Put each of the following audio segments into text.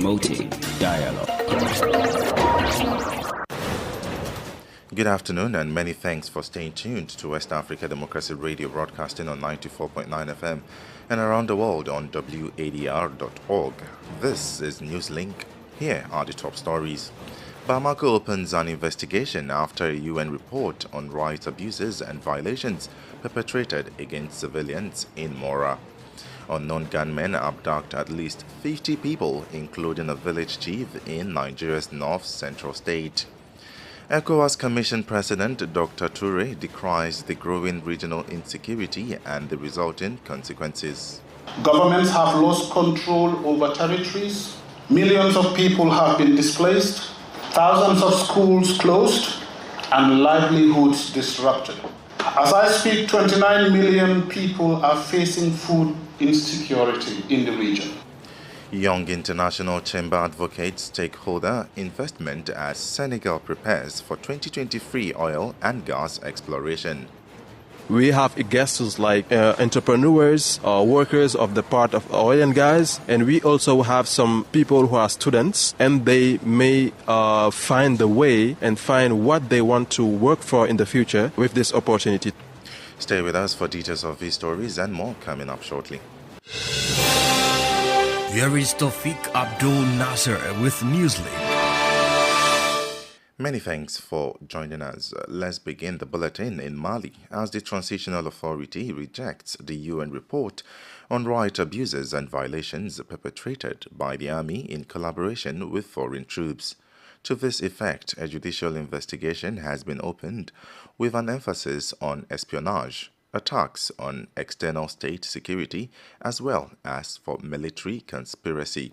promoting dialogue. Good afternoon and many thanks for staying tuned to West Africa Democracy Radio, broadcasting on 94.9 FM and around the world on WADR.org. This is Newslink. Here are the top stories. Bamako opens an investigation after a UN report on rights abuses and violations perpetrated against civilians in Mora. Unknown gunmen abduct at least 50 people, including a village chief in Nigeria's north-central state. ECOWAS Commission President Dr. Toure decries the growing regional insecurity and the resulting consequences. Governments have lost control over territories. Millions of people have been displaced. Thousands of schools closed and livelihoods disrupted. As I speak, 29 million people are facing food insecurity in the region. Young International Chamber advocates stakeholder investment as Senegal prepares for 2023 oil and gas exploration. We have guests like entrepreneurs or workers of the part of oil and gas, and we also have some people who are students, and they may find the way and find what they want to work for in the future with this opportunity. Stay with us for details of these stories and more coming up shortly. Here is Tofik Abdulnasir with Newslink. Many thanks for joining us. Let's begin the bulletin in Mali as the Transitional Authority rejects the UN report on right abuses and violations perpetrated by the army in collaboration with foreign troops. To this effect, a judicial investigation has been opened with an emphasis on espionage, attacks on external state security, as well as for military conspiracy.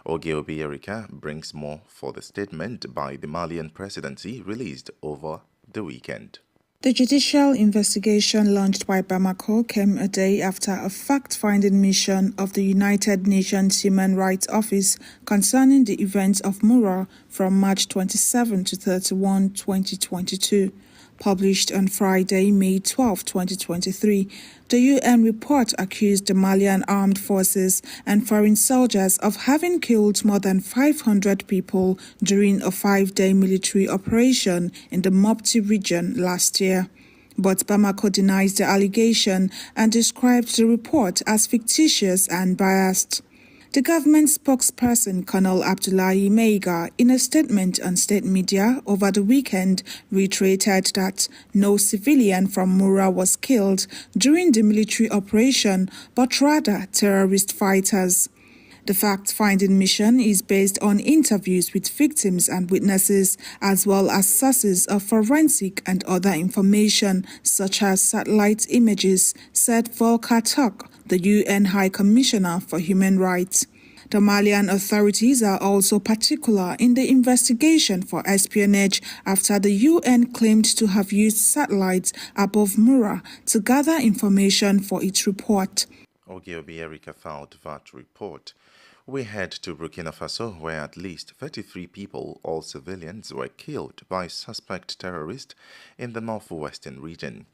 Ogeobi Erika brings more for the statement by the Malian presidency released over the weekend. The judicial investigation launched by Bamako came a day after a fact-finding mission of the United Nations Human Rights Office concerning the events of Mura from March 27 to 31, 2022. Published on Friday, May 12, 2023, the UN report accused the Malian armed forces and foreign soldiers of having killed more than 500 people during a 5-day military operation in the Mopti region last year. But Bamako denies the allegation and described the report as fictitious and biased. The government spokesperson, Colonel Abdullahi Meiga, in a statement on state media over the weekend, reiterated that no civilian from Mura was killed during the military operation, but rather terrorist fighters. The fact-finding mission is based on interviews with victims and witnesses, as well as sources of forensic and other information, such as satellite images, said Volker Turk, the UN High Commissioner for Human Rights. The Malian authorities are also particular in the investigation for espionage after the UN claimed to have used satellites above Mura to gather information for its report. Ogeobi Erika filed that report. We head to Burkina Faso, where at least 33 people, all civilians, were killed by suspect terrorists in the northwestern region.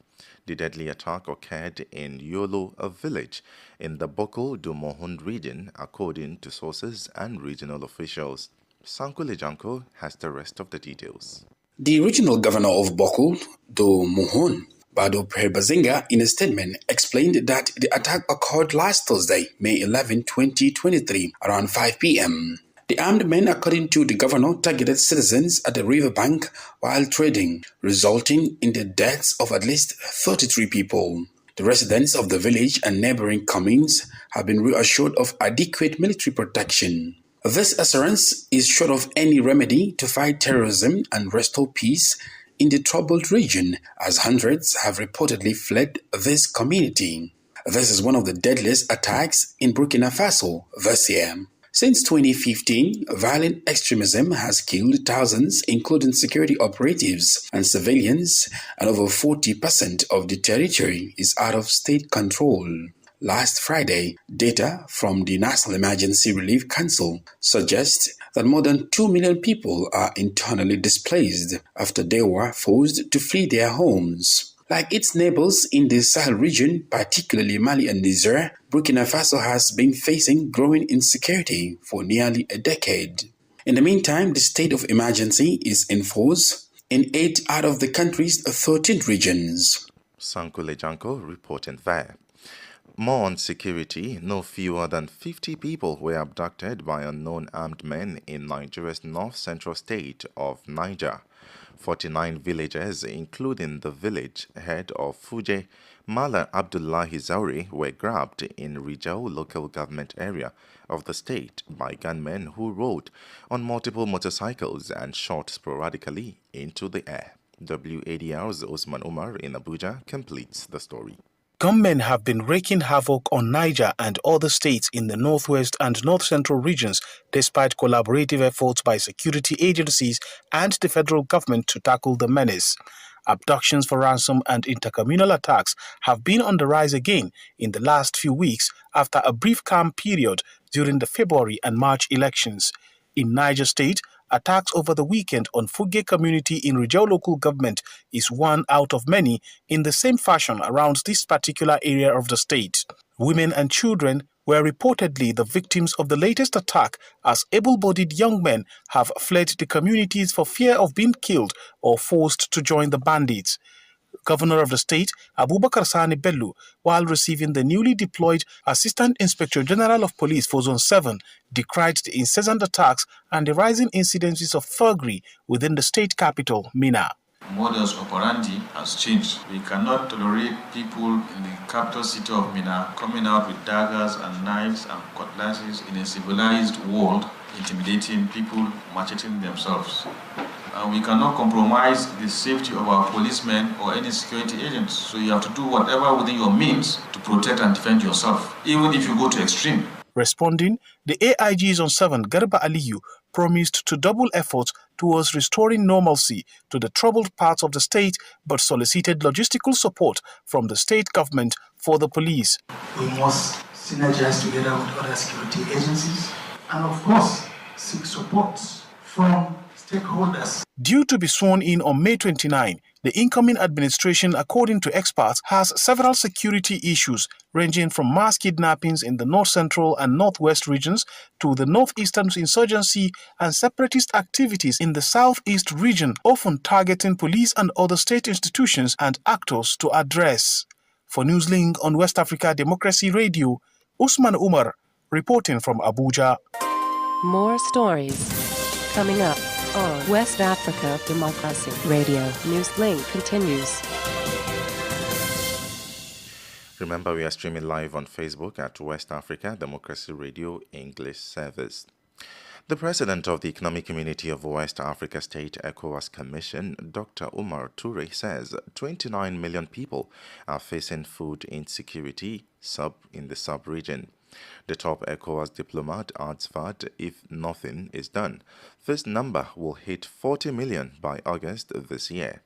The deadly attack occurred in Yolo, a village in the Boko do Mohun region, according to sources and regional officials. Sankole Janko has the rest of the details. The regional governor of Boko do Mohun, Bado Bazinga, in a statement, explained that the attack occurred last Thursday, May 11, 2023, around 5 p.m. The armed men, according to the governor, targeted citizens at the riverbank while trading, resulting in the deaths of at least 33 people. The residents of the village and neighboring communes have been reassured of adequate military protection. This assurance is short of any remedy to fight terrorism and restore peace in the troubled region, as hundreds have reportedly fled this community. This is one of the deadliest attacks in Burkina Faso this year. Since 2015, violent extremism has killed thousands, including security operatives and civilians, and over 40% of the territory is out of state control. Last Friday, data from the National Emergency Relief Council suggests that more than 2 million people are internally displaced after they were forced to flee their homes. Like its neighbors in the Sahel region, particularly Mali and Niger, Burkina Faso has been facing growing insecurity for nearly a decade. In the meantime, the state of emergency is enforced in 8 out of the country's 13 regions. Sankule Janko reporting there. More on security, no fewer than 50 people were abducted by unknown armed men in Nigeria's north-central state of Niger. 49 villagers, including the village head of Fuje, Mala Abdullahi Zauri, were grabbed in Rijau local government area of the state by gunmen who rode on multiple motorcycles and shot sporadically into the air. WADR's Osman Umar in Abuja completes the story. Gunmen have been wreaking havoc on Niger and other states in the northwest and north-central regions despite collaborative efforts by security agencies and the federal government to tackle the menace. Abductions for ransom and intercommunal attacks have been on the rise again in the last few weeks after a brief calm period during the February and March elections. In Niger State, attacks over the weekend on Fuge community in Rijau local government is one out of many in the same fashion around this particular area of the state. Women and children were reportedly the victims of the latest attack as able-bodied young men have fled the communities for fear of being killed or forced to join the bandits. Governor of the state, Abubakar Sani Bello, while receiving the newly deployed Assistant Inspector General of Police for Zone 7, decried the incessant attacks and the rising incidences of thuggery within the state capital, Minna. Modus operandi has changed. We cannot tolerate people in the capital city of Minna coming out with daggers and knives and cutlasses in a civilized world, intimidating people, macheting themselves. And we cannot compromise the safety of our policemen or any security agents. So you have to do whatever within your means to protect and defend yourself, even if you go to extreme. Responding, the AIG's on 7, Garba Aliyu, promised to double efforts towards restoring normalcy to the troubled parts of the state, but solicited logistical support from the state government for the police. We must synergize together with other security agencies and, of course, seek support from stakeholders. Due to be sworn in on May 29, the incoming administration, according to experts, has several security issues ranging from mass kidnappings in the north-central and northwest regions to the northeastern insurgency and separatist activities in the southeast region, often targeting police and other state institutions and actors to address. For Newslink on West Africa Democracy Radio, Usman Umar, reporting from Abuja. More stories coming up on West Africa Democracy Radio. Newslink continues. Remember, we are streaming live on Facebook at West Africa Democracy Radio English Service. The president of the Economic Community of West Africa State ECOWAS Commission, Dr. Umar Toure, says 29 million people are facing food insecurity in the sub-region. The top ECOWAS diplomat adds that if nothing is done, this number will hit 40 million by August this year.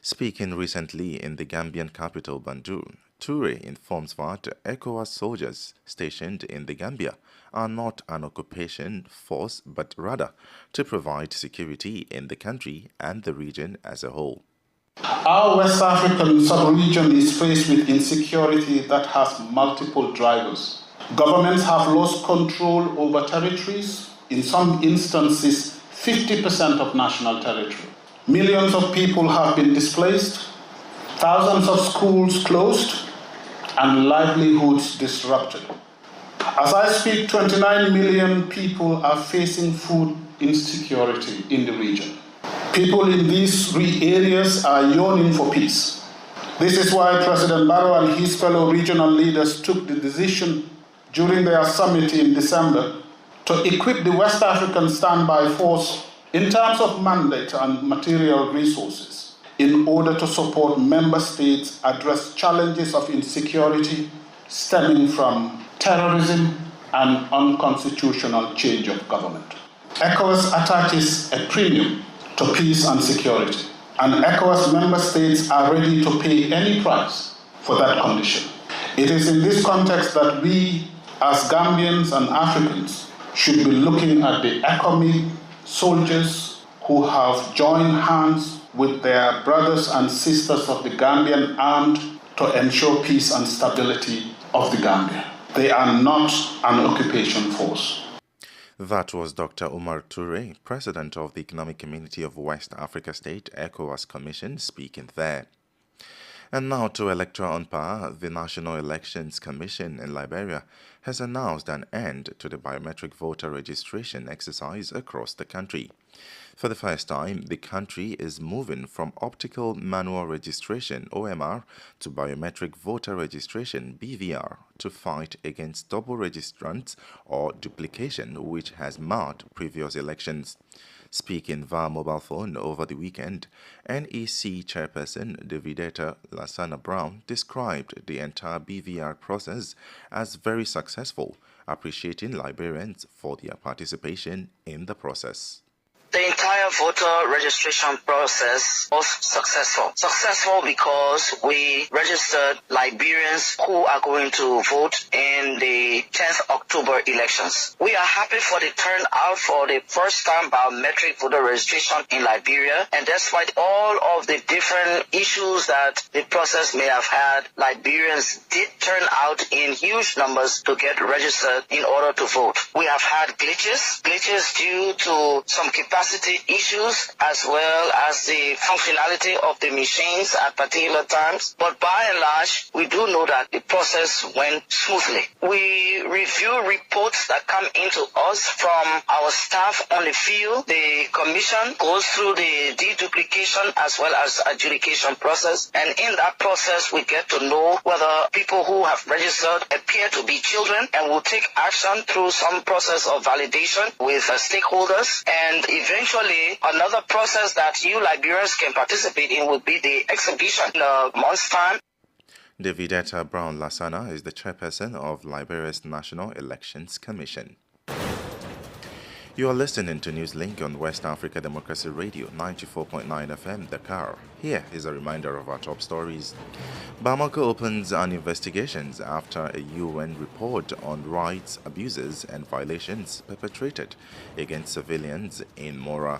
Speaking recently in the Gambian capital, Banjul, Toure informs that ECOWAS soldiers stationed in the Gambia are not an occupation force, but rather to provide security in the country and the region as a whole. Our West African sub-region is faced with insecurity that has multiple drivers. Governments have lost control over territories, in some instances 50% of national territory. Millions of people have been displaced, thousands of schools closed, and livelihoods disrupted. As I speak, 29 million people are facing food insecurity in the region. People in these three areas are yearning for peace. This is why President Barrow and his fellow regional leaders took the decision during their summit in December to equip the West African Standby Force in terms of mandate and material resources in order to support member states address challenges of insecurity stemming from terrorism and unconstitutional change of government. ECOWAS attaches a premium to peace and security, and ECOWAS member states are ready to pay any price for that condition. It is in this context that we, as Gambians and Africans, should be looking at the ECOMI soldiers who have joined hands with their brothers and sisters of the Gambian armed to ensure peace and stability of the Gambia. They are not an occupation force. That was Dr. Umar Toure, President of the Economic Community of West Africa State ECOWAS Commission, speaking there. And now to electoral unpower, the National Elections Commission in Liberia has announced an end to the biometric voter registration exercise across the country. For the first time, the country is moving from optical manual registration (OMR) to biometric voter registration (BVR) to fight against double registrants or duplication, which has marred previous elections. Speaking via mobile phone over the weekend, NEC chairperson Davidetta Lasana Brown described the entire BVR process as very successful, appreciating Liberians for their participation in the process. The entire voter registration process was successful. Successful because we registered Liberians who are going to vote in the 10th October elections. We are happy for the turnout for the first time biometric voter registration in Liberia, and despite all of the different issues that the process may have had, Liberians did turn out in huge numbers to get registered in order to vote. We have had glitches due to some capacity issues as well as the functionality of the machines at particular times. But by and large, we do know that the process went smoothly. We review reports that come into us from our staff on the field. The commission goes through the deduplication as well as adjudication process. And in that process, we get to know whether people who have registered appear to be children, and will take action through some process of validation with stakeholders. And eventually, another process that you Liberians can participate in would be the exhibition in a month's time. Davidetta Brown Lasana is the chairperson of Liberia's National Elections Commission. You are listening to Newslink on West Africa Democracy Radio 94.9 FM Dakar. Here is a reminder of our top stories. Bamako opens an investigation after a UN report on rights abuses and violations perpetrated against civilians in Mora.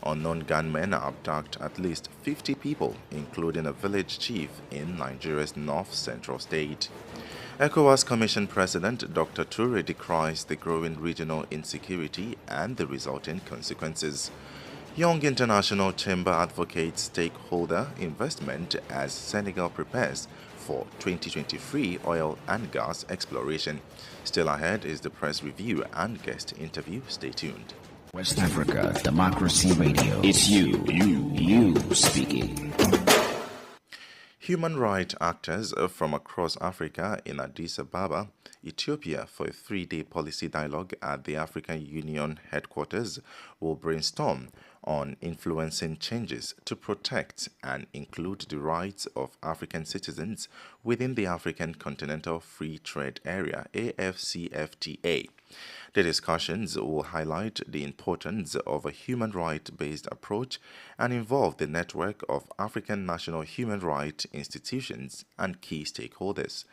Unknown gunmen abduct at least 50 people, including a village chief in Nigeria's north-central state. ECOWAS Commission President Dr. Toure decries the growing regional insecurity and the resulting consequences. Young International Chamber advocates stakeholder investment as Senegal prepares for 2023 oil and gas exploration. Still ahead is the press review and guest interview. Stay tuned. West Africa Democracy Radio. It's you speaking. Human rights actors from across Africa in Addis Ababa, Ethiopia, for a 3-day policy dialogue at the African Union headquarters will brainstorm on influencing changes to protect and include the rights of African citizens within the African Continental Free Trade Area, AFCFTA. The discussions will highlight the importance of a human rights-based approach and involve the network of African national human rights institutions and key stakeholders.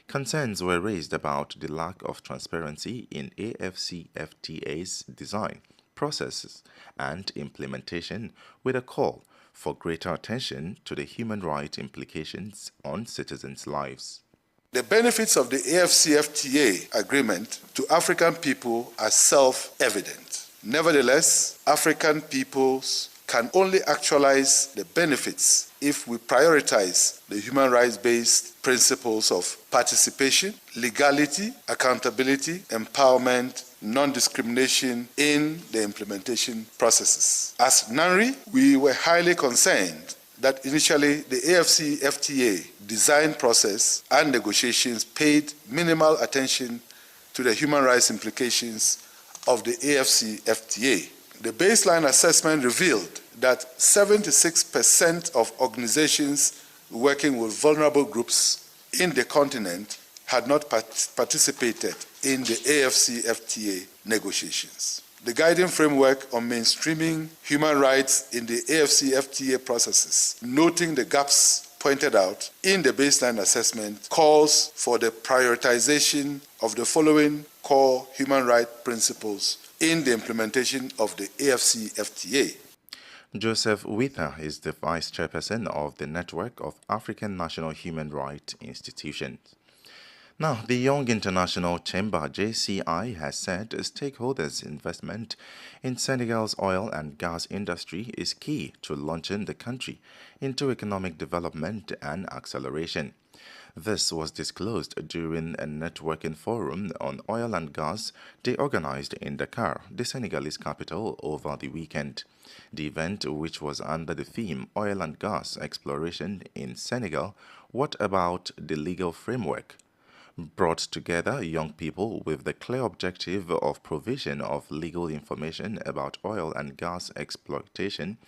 Concerns were raised about the lack of transparency in AFCFTA's design, processes, and implementation, with a call for greater attention to the human rights implications on citizens' lives. The benefits of the AFCFTA agreement to African people are self-evident. Nevertheless, African peoples can only actualize the benefits if we prioritize the human rights-based principles of participation, legality, accountability, empowerment, non-discrimination in the implementation processes. As NANRI, we were highly concerned that initially the AFCFTA design process and negotiations paid minimal attention to the human rights implications of the AFCFTA. The baseline assessment revealed that 76% of organizations working with vulnerable groups in the continent had not participated in the AFCFTA negotiations. The guiding framework on mainstreaming human rights in the AFCFTA processes, noting the gaps pointed out in the baseline assessment, calls for the prioritization of the following core human rights principles in the implementation of the AFCFTA. Joseph Wither is the vice chairperson of the Network of African National Human Rights Institutions. Now, the Young International Chamber (JCI) has said stakeholders' investment in Senegal's oil and gas industry is key to launching the country into economic development and acceleration. This was disclosed during a networking forum on oil and gas they organized in Dakar, the Senegalese capital, over the weekend. The event, which was under the theme Oil and Gas Exploration in Senegal, What About the Legal Framework?, brought together young people with the clear objective of provision of legal information about oil and gas exploitation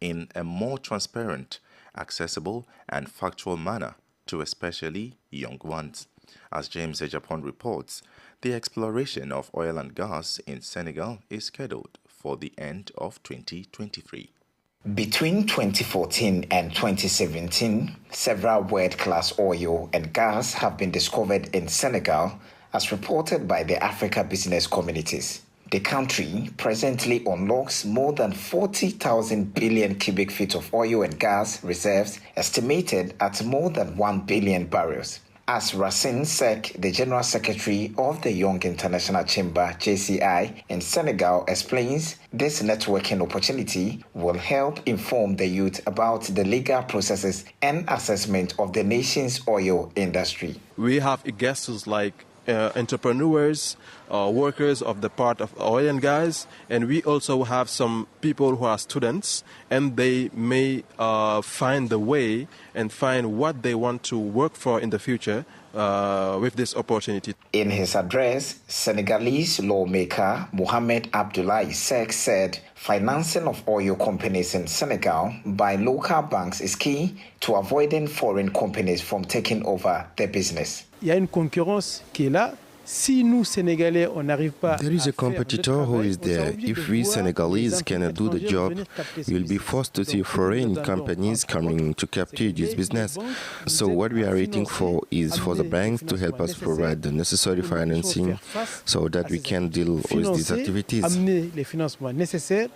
in a more transparent, accessible, and factual manner to especially young ones. As James Ejapon reports, the exploration of oil and gas in Senegal is scheduled for the end of 2023. Between 2014 and 2017, several world-class oil and gas have been discovered in Senegal, as reported by the Africa business communities. The country presently unlocks more than 40,000 billion cubic feet of oil and gas reserves, estimated at more than 1 billion barrels. As Racine Sek, the General Secretary of the Young International Chamber (JCI) in Senegal, explains, this networking opportunity will help inform the youth about the legal processes and assessment of the nation's oil industry. We have guests like entrepreneurs, workers of the part of oil and gas, and we also have some people who are students, and they may find the way and find what they want to work for in the future with this opportunity. In his address, Senegalese lawmaker Mohamed Abdoulaye Seck said financing of oil companies in Senegal by local banks is key to avoiding foreign companies from taking over their business. Il y a une concurrence qui est là. Si nous, Sénégalais, on n'arrive pas There is a competitor who is there. If we Senegalese cannot do the job, we will be forced to see foreign companies coming to capture this business. So what we are waiting for is for the banks to help us provide the necessary financing so that we can deal with these activities. Amener les financements nécessaires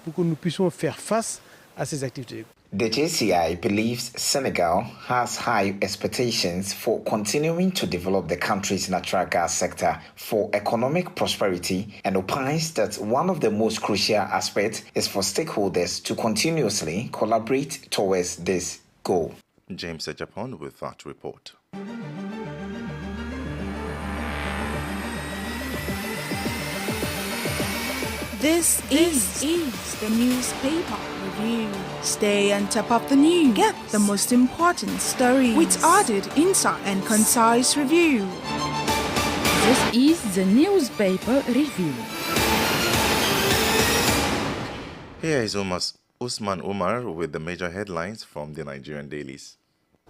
pour que nous puissions faire face à ces activités. The JCI believes Senegal has high expectations for continuing to develop the country's natural gas sector for economic prosperity, and opines that one of the most crucial aspects is for stakeholders to continuously collaborate towards this goal. James Ejapon with that report. This is the newspaper review. Stay on top of the news. Get the most important stories with added insight and concise review. This is the newspaper review. Here is Usman Umar with the major headlines from the Nigerian dailies.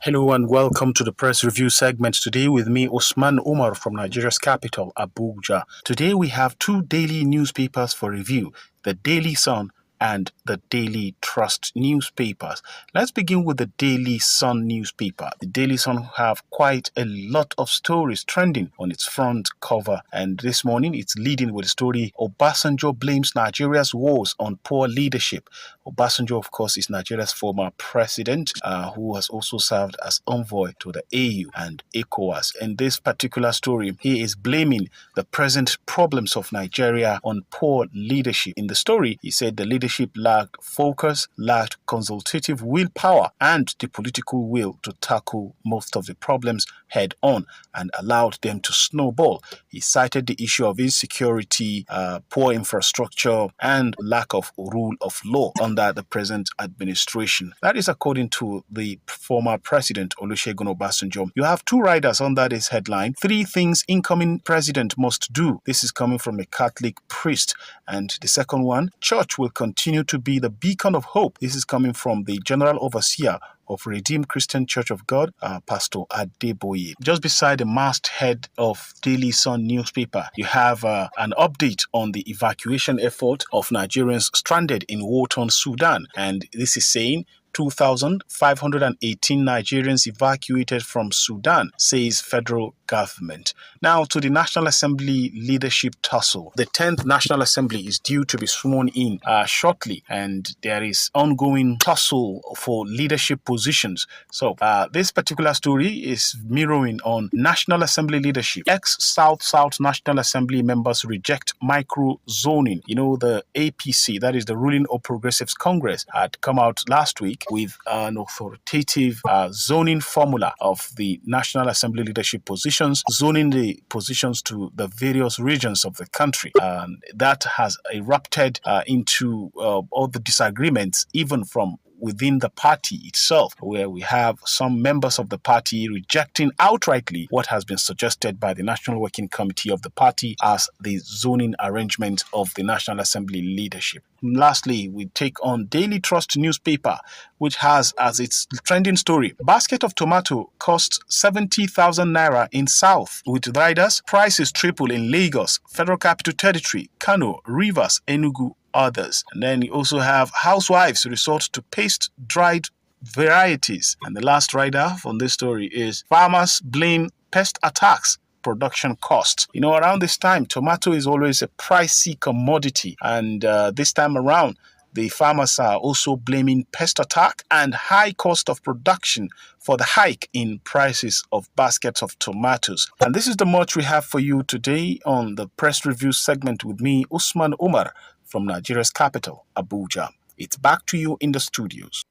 Hello and welcome to the press review segment today with me, Usman Umar from Nigeria's capital, Abuja. Today we have two daily newspapers for review, the Daily Sun and the Daily Trust newspapers. Let's begin with the Daily Sun newspaper. The Daily Sun have quite a lot of stories trending on its front cover, and this morning it's leading with the story Obasanjo blames Nigeria's woes on poor leadership. Obasanjo, of course, is Nigeria's former president who has also served as envoy to the AU and ECOWAS. In this particular story, he is blaming the present problems of Nigeria on poor leadership. In the story, he said the leadership lacked focus, lacked consultative willpower, and the political will to tackle most of the problems head on, and allowed them to snowball. He cited the issue of insecurity, poor infrastructure, and lack of rule of law under the present administration. That is according to the former president, Olusegun Obasanjo. You have two riders under this headline: 3 things incoming president must do. This is coming from a Catholic priest. And the second one, church will continue to be the beacon of hope. This is coming from the general overseer of Redeemed Christian Church of God, Pastor Adeboye. Just beside the masthead of Daily Sun newspaper, you have an update on the evacuation effort of Nigerians stranded in war-torn Sudan. And this is saying 2,518 Nigerians evacuated from Sudan, says federal government. Now to the National Assembly leadership tussle. The 10th National Assembly is due to be sworn in shortly, and there is ongoing tussle for leadership positions. So this particular story is mirroring on National Assembly leadership. Ex-South National Assembly members reject micro-zoning. You know, the APC, that is the ruling All Progressives Congress, had come out last week with an authoritative zoning formula of the National Assembly leadership positions, zoning the positions to the various regions of the country. And that has erupted into all the disagreements, even from within the party itself, where we have some members of the party rejecting outrightly what has been suggested by the National Working Committee of the party as the zoning arrangement of the National Assembly leadership. Lastly, we take on Daily Trust newspaper, which has as its trending story, basket of tomato costs 70,000 naira in South. With riders, prices triple in Lagos, Federal Capital Territory, Kano, Rivers, Enugu, others. And then you also have housewives resort to paste dried varieties. And the last rider from this story is farmers blame pest attacks production costs. You know, around this time, tomato is always a pricey commodity. And this time around, the farmers are also blaming pest attack and high cost of production for the hike in prices of baskets of tomatoes. And this is the much we have for you today on the press review segment with me, Usman Umar, from Nigeria's capital, Abuja. It's back to you in the studios.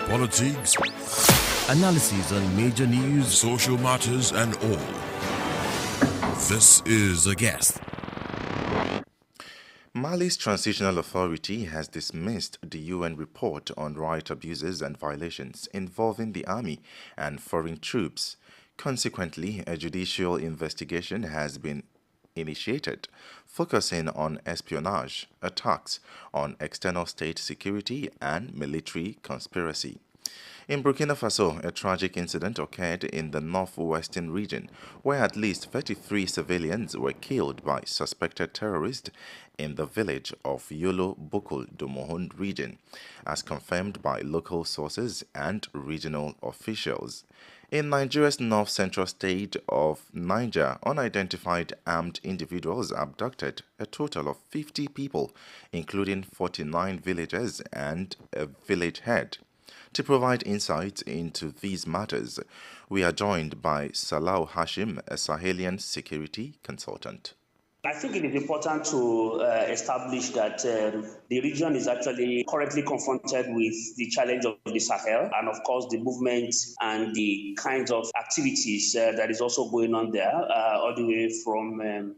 Politics, analysis on major news, social matters, and all. This is A Guest. Mali's Transitional Authority has dismissed the UN report on right abuses and violations involving the army and foreign troops. Consequently, a judicial investigation has been initiated, focusing on espionage, attacks on external state security, and military conspiracy. In Burkina Faso, a tragic incident occurred in the northwestern region, where at least 33 civilians were killed by suspected terrorists in the village of Yolo Bokul Domohon region, as confirmed by local sources and regional officials. In Nigeria's north-central state of Niger, unidentified armed individuals abducted a total of 50 people, including 49 villagers and a village head. To provide insights into these matters, we are joined by Salau Hashim, a Sahelian security consultant. I think it is important to establish that the region is actually currently confronted with the challenge of the Sahel and, of course, the movement and the kinds of activities that is also going on there, all the way from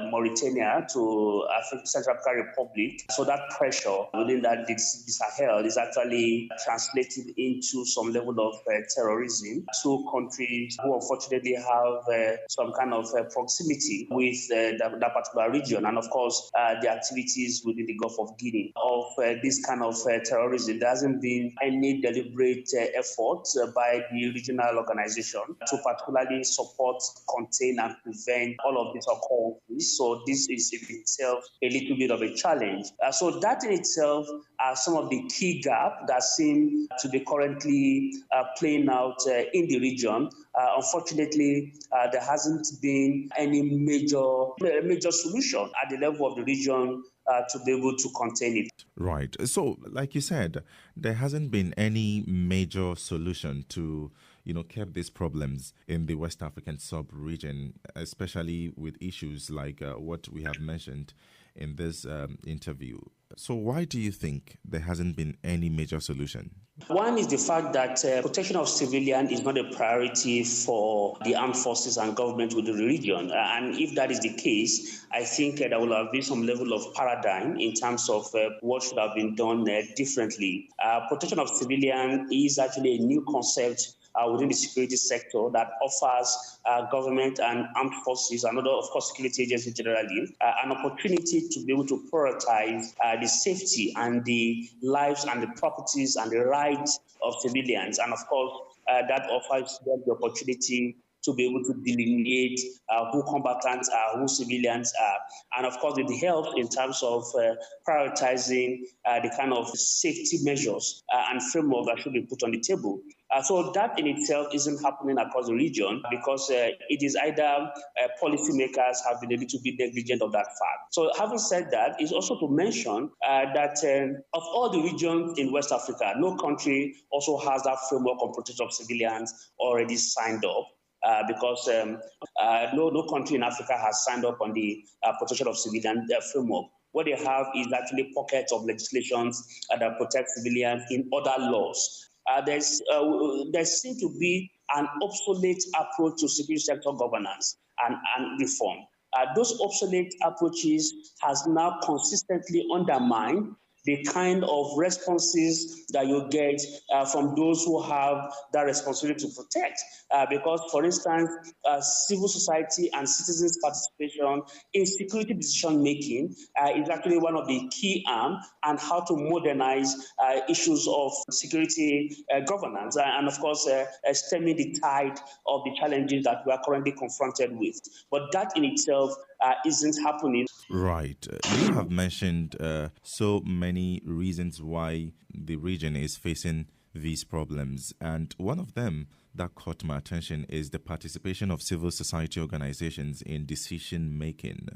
Mauritania to Central African Republic. So that pressure within that the Sahel is actually translated into some level of terrorism. Two countries who unfortunately have some kind of proximity with that particular region, and of course the activities within the Gulf of Guinea of this kind of terrorism. There hasn't been any deliberate effort by the regional organization to particularly support, contain, and prevent all of these occurrences. So this is in itself a little bit of a challenge. So that in itself are some of the key gaps that seem to be currently playing out in the region. Unfortunately, there hasn't been any major solution at the level of the region to be able to contain it. Right. So, like you said, there hasn't been any major solution to, curb these problems in the West African sub-region, especially with issues like what we have mentioned in this interview. So why do you think there hasn't been any major solution? One is the fact that protection of civilians is not a priority for the armed forces and government within the region. And if that is the case, I think there will have been some level of paradigm in terms of what should have been done differently. Protection of civilians is actually a new concept within the security sector that offers government and armed forces and other, of course, security agencies generally, an opportunity to be able to prioritize the safety and the lives and the properties and the rights of civilians. And of course, that offers them the opportunity to be able to delineate who combatants are, who civilians are, and of course it helps in terms of prioritizing the kind of safety measures and framework that should be put on the table. So that in itself isn't happening across the region because it is either policymakers have been a little bit negligent of that fact. So having said that, is also to mention that of all the regions in West Africa, no country also has that framework on protection of civilians already signed up. Because no country in Africa has signed up on the protection of civilian framework. What they have is actually pockets of legislations that protect civilians in other laws. There seems to be an obsolete approach to security sector governance and reform. Those obsolete approaches has now consistently undermined the kind of responses that you get from those who have that responsibility to protect. Because, for instance, civil society and citizens' participation in security decision-making is actually one of the key arms and how to modernize issues of security governance and, of course, stemming the tide of the challenges that we are currently confronted with. But that in itself isn't happening. Right. You have mentioned so many reasons why the region is facing these problems. And one of them that caught my attention is the participation of civil society organizations in decision making.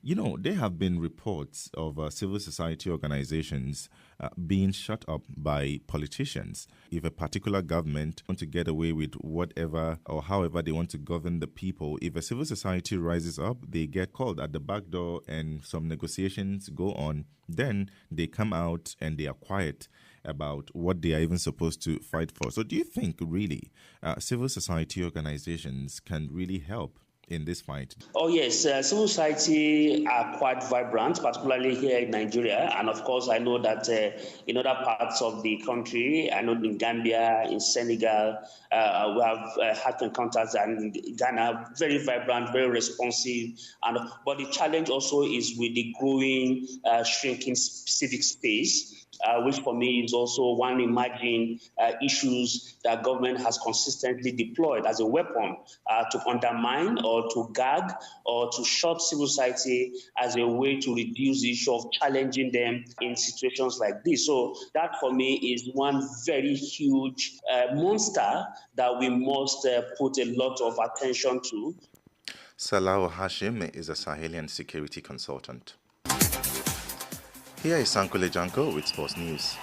You know, there have been reports of civil society organizations being shut up by politicians. If a particular government wants to get away with whatever or however they want to govern the people, if a civil society rises up, they get called at the back door and some negotiations go on. Then they come out and they are quiet about what they are even supposed to fight for. So do you think really civil society organizations can really help in this fight? Oh yes, civil society are quite vibrant, particularly here in Nigeria, and of course I know that in other parts of the country, I know in Gambia, in Senegal, we have had encounters, and in Ghana, very vibrant, very responsive, but the challenge also is with the growing, shrinking civic space. Which for me is also one emerging issues that government has consistently deployed as a weapon to undermine or to gag or to shut civil society as a way to reduce the issue of challenging them in situations like this. So that for me is one very huge monster that we must put a lot of attention to. Salah Hashim is a Sahelian security consultant. Here is Sankule Janko with Sports News.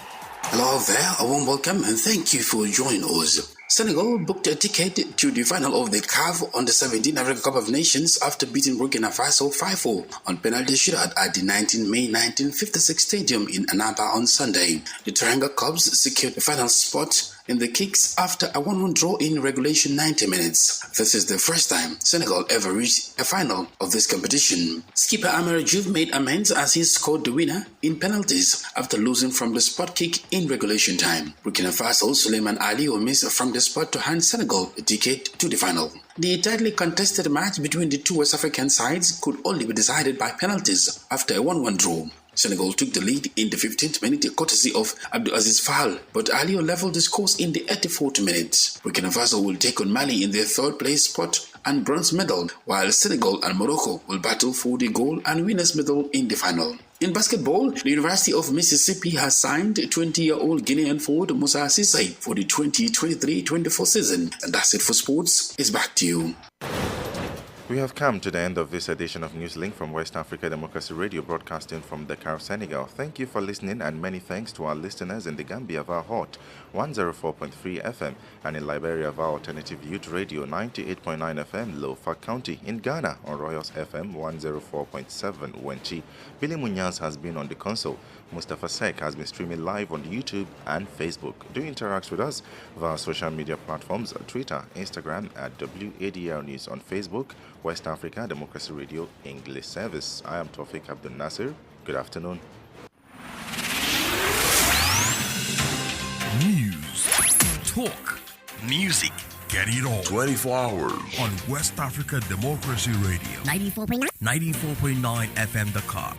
Hello there, a warm welcome and thank you for joining us. Senegal booked a ticket to the final of the CAF on the 17th African Cup of Nations after beating Burkina Faso 5-4 on penalty shootout at the 19 May 1956 Stadium in Annaba on Sunday. The Teranga Cubs secured the final spot in the kicks after a 1-1 draw in regulation 90 minutes. This is the first time Senegal ever reached a final of this competition. Skipper Amara Diouf made amends as he scored the winner in penalties after losing from the spot kick in regulation time. Burkina Faso Suleiman Ali missed from the spot to hand Senegal a ticket to the final. The tightly contested match between the two West African sides could only be decided by penalties after a 1-1 draw. Senegal took the lead in the 15th minute courtesy of Abdulaziz Fall, but Aliou leveled the scores in the 84th minute. Burkina Faso will take on Mali in their third place spot and bronze medal, while Senegal and Morocco will battle for the gold and winners medal in the final. In basketball, the University of Mississippi has signed 20-year-old Guinean forward Musa Cissé for the 2023-24 season. And that's it for sports. It's back to you. We have come to the end of this edition of Newslink from West Africa Democracy Radio, broadcasting from Dakar, Senegal. Thank you for listening, and many thanks to our listeners in the Gambia via Hot 104.3 FM and in Liberia via Alternative Youth Radio 98.9 FM, Lofa County, in Ghana on Royals FM 104.7 Wenchi. Billy Munoz has been on the console. Mustafa Sek has been streaming live on YouTube and Facebook. Do interact with us via social media platforms, Twitter, Instagram at WADR News, on Facebook, West Africa Democracy Radio English Service. I am Tofik Abdulnasir. Good afternoon. News, talk, music, get it all 24 hours on West Africa Democracy Radio 94.9 FM Dakar.